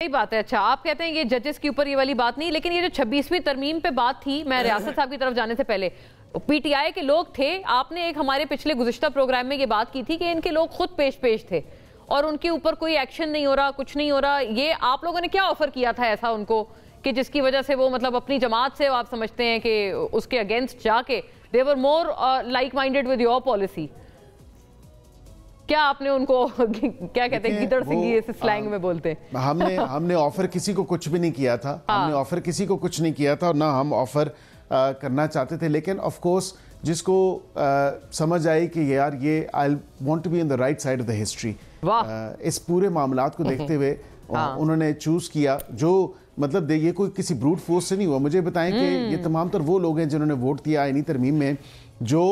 सही बात है। अच्छा, आप कहते हैं ये जजेस के ऊपर ये वाली बात नहीं, लेकिन ये जो 26वीं तरमीम पे बात थी, मैं रियासत साहब की तरफ जाने से पहले, पीटीआई के लोग थे, आपने एक हमारे पिछले गुज़िश्ता प्रोग्राम में ये बात की थी कि इनके लोग खुद पेश थे और उनके ऊपर कोई एक्शन नहीं हो रहा, कुछ नहीं हो रहा। ये आप लोगों ने क्या ऑफर किया था ऐसा उनको कि जिसकी वजह से वो मतलब अपनी जमात से आप समझते हैं कि उसके अगेंस्ट जाके they were more like minded with your policy? क्या आपने उनको क्या कहते हैं, गिदड़ सिंगी इस स्लैंग में बोलते हैं? हमने ऑफर किसी को कुछ भी नहीं किया था। हमने ऑफर किसी को कुछ नहीं किया था और ना हम ऑफर करना चाहते थे। लेकिन ऑफ कोर्स जिसको समझ आई कि यार ये I want to be in the right side of the history, इस पूरे मामलात को देखते हुए उन्होंने चूज किया। जो मतलब ये कोई किसी ब्रूट फोर्स से नहीं हुआ। मुझे बताएं कि ये तमाम तर वो लोग हैं जिन्होंने वोट दिया आईनी तरमीम में, जो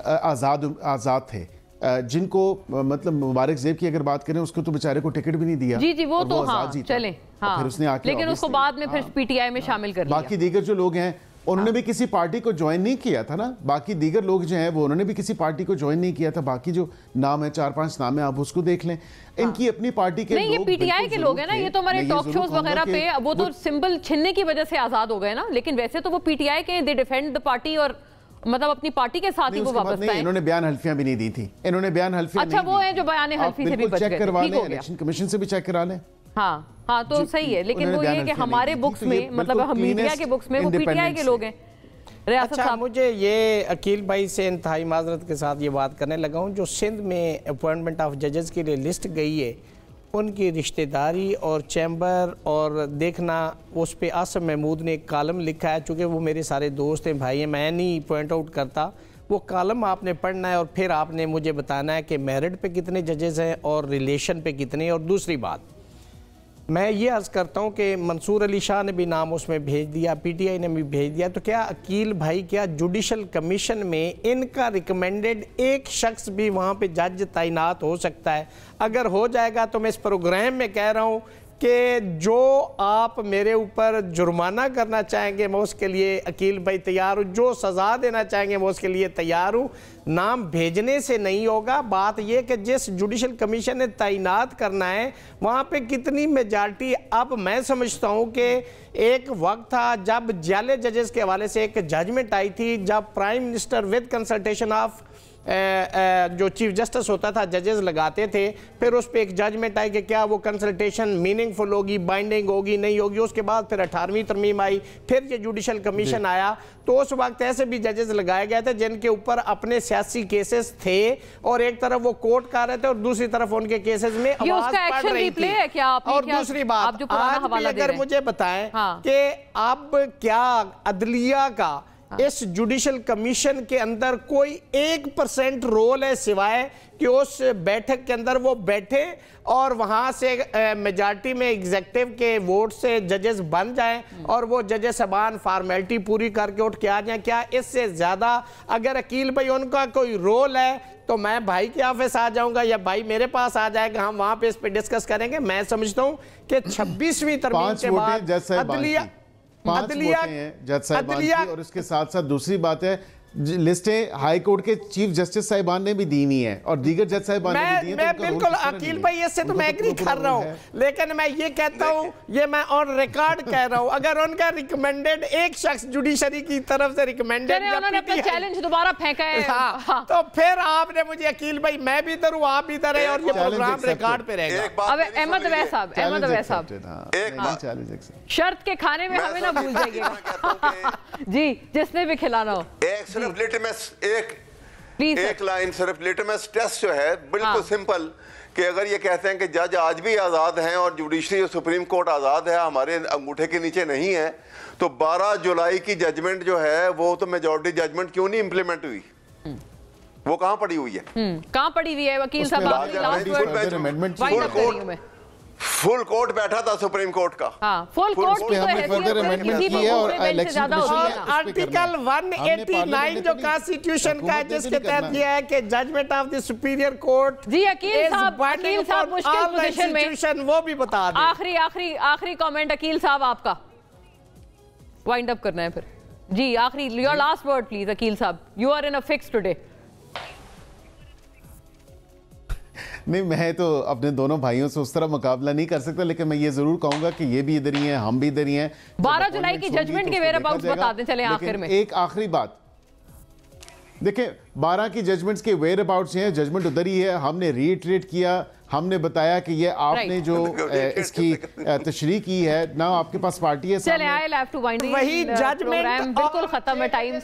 आज़ाद थे, जिनको मतलब मुबारक ज़ेब की अगर बात करें, उसको तो बेचारे को टिकट भी नहीं दिया। जी वो तो हाँ, चले हाँ, फिर उसने आके लेकिन उसको बाद में फिर पीटीआई में शामिल कर लिया। बाकी दीगर जो लोग हैं उन्होंने भी किसी पार्टी को ज्वाइन नहीं किया था ना। बाकी दीगर लोग जो हैं वो उन्होंने भी किसी पार्टी को ज्वाइन नहीं किया था। बाकी जो नाम है 4-5 नाम है, आप उसको देख लें। इनकी अपनी पार्टी के नहीं, ये पीटीआई के लोग हैं ना, ये तो हमारे टॉक शोज वगैरह पे वो तो सिंबल छीनने की वजह से आजाद हो गए ना, लेकिन वैसे तो वो पीटीआई के, दे डिफेंड द पार्टी और मतलब अपनी पार्टी के साथ ही वो वापस आए। इन्होंने बयान हल्फियां भी नहीं दी थी। इन्होंने बयान हल्फियां अच्छा वो है जो बयान हल्फी से भी बच गए। चेक करवा लें, इलेक्शन कमीशन से भी चेक करा लें। हाँ तो सही है, लेकिन वो ये कि हमारे बुक्स में मतलब हम मीडिया के बुक्स में वो पीटीआई के लोग हैं। अच्छा, मुझे ये अकील भाई से इंतहाई माजरत के साथ ये बात करने लगा हूँ, जो सिंध में अपॉइंटमेंट ऑफ जजेस के लिए लिस्ट गई है, उनकी रिश्तेदारी और चैम्बर और देखना, उस पर आसम महमूद ने एक कॉलम लिखा है। चूँकि वो मेरे सारे दोस्त हैं, भाई हैं, मैं नहीं पॉइंट आउट करता। वो कॉलम आपने पढ़ना है और फिर आपने मुझे बताना है कि मेरिट पे कितने जजेस हैं और रिलेशन पे कितने। और दूसरी बात मैं ये अर्ज़ करता हूँ कि मंसूर अली शाह ने भी नाम उसमें भेज दिया, पीटीआई ने भी भेज दिया, तो क्या अकील भाई, क्या जुडिशल कमीशन में इनका रिकमेंडेड एक शख्स भी वहाँ पे जज तैनात हो सकता है? अगर हो जाएगा तो मैं इस प्रोग्राम में कह रहा हूँ कि जो आप मेरे ऊपर जुर्माना करना चाहेंगे मैं उसके लिए अकील भाई तैयार हूँ, जो सज़ा देना चाहेंगे मैं उसके लिए तैयार हूँ। नाम भेजने से नहीं होगा। बात यह कि जिस जुडिशल कमीशन ने तैनात करना है वहाँ पे कितनी मेजॉरिटी। अब मैं समझता हूँ कि एक वक्त था जब जाले जजेस के हवाले से एक जजमेंट आई थी, जब prime minister with consultation of जो चीफ जस्टिस होता था जजेस लगाते थे, फिर उस पर एक जजमेंट आई कि क्या वो कंसल्टेशन मीनिंगफुल होगी, बाइंडिंग होगी, नहीं होगी। उसके बाद फिर 18वीं तरमीम आई, फिर ये जुडिशल कमीशन आया, तो उस वक्त ऐसे भी जजेस लगाए गए थे जिनके ऊपर अपने सियासी केसेस थे और एक तरफ वो कोर्ट कर रहे थे और दूसरी तरफ उनके केसेस में आवाज पड़ रही थी। और दूसरी बात, आज भी अगर मुझे बताएं कि अब क्या अदलिया का इस जुडिशल कमीशन के अंदर कोई 1% रोल है, सिवाय कि उस बैठक के अंदर वो बैठे और वहां से मेजॉरिटी में एग्जेक्टिव के वोट से जजेस बन जाएं और वो जजेस साहबान फॉर्मेलिटी पूरी करके उठ के आ जाएं? क्या इससे ज्यादा अगर अकील भाई उनका कोई रोल है तो मैं भाई के ऑफिस आ जाऊंगा या भाई मेरे पास आ जाएगा, हम वहां पे इस पे डिस्कस करेंगे। मैं समझता हूं कि 26वीं तरमीम के बाद अदलिया और इसके साथ साथ दूसरी बात है, लिस्टें हाई कोर्ट के चीफ जस्टिस साहिबान ने भी दी हुई हैं और दीगर जज साहिबान ने भी दी हैं। मैं बिल्कुल अकील भाई इससे तो मैं एग्री कर रहा हूं, लेकिन मैं ये कहता हूं, ये मैं ऑन रिकॉर्ड कह रहा हूं, अगर उनका रिकमेंडेड एक शख्स जुडिशरी की तरफ से रिकमेंडेड उन्होंने अपना चैलेंज दोबारा फेंका है, हाँ, तो फिर आपने मुझे अकील भाई, मैं भी इधर हूं, आप भी इधर है और ये प्रोग्राम रिकॉर्ड पे रहेगा। अब अहमद अवैस साहब, शर्त के खाने में हमें ना भूल जाइएगा जी, जिसने भी खिलाना हो। सिर्फ लिटमस एक लाइन, सिर्फ लिटमस टेस्ट जो है बिल्कुल सिंपल, कि अगर ये कहते हैं कि जज आज भी आज़ाद हैं और जुडिशरी और सुप्रीम कोर्ट आज़ाद है, हमारे अंगूठे के नीचे नहीं है, तो 12 जुलाई की जजमेंट जो है वो तो मेजॉरिटी जजमेंट क्यों नहीं इंप्लीमेंट हुई? वो कहाँ पड़ी हुई है? कहाँ पड़ी हुई है वकील साहब? फुल कोर्ट बैठा था सुप्रीम कोर्ट का। फुल कोर्ट पे हमने फर्दर अमेंडमेंट की है और इलेक्शन कमीशन आर्टिकल 189 जो कॉन्स्टिट्यूशन का है, जिसके तहत ये है कि judgement of the superior court जी अकील साहब मुश्किल पोजीशन में, वो भी बता दें। आखिरी कमेंट अकील साहब आपका, वाइंड अप करना है फिर जी, आखिरी your last word please Akeel साहब, you are in a fix today. नहीं, मैं तो अपने दोनों भाइयों से उस तरह मुकाबला नहीं कर सकता, लेकिन मैं ये जरूर कहूंगा कि ये भी इधर ही हैं, हम भी इधर ही हैं। 12 जुलाई की जजमेंट के वेयर अबाउट्स बता दें चले आखिर में। एक आखिरी बात देखें, 12 की जजमेंट्स के वेयर अबाउट्स हैं, जजमेंट उधर ही है। हमने रीइटरेट किया, हमने बताया कि ये आपने जो इसकी तशरीह की है ना, आपके पास पार्टी है। चले आई हैव टू वाइंड, वही जजमेंट बिल्कुल खत्म है, टाइम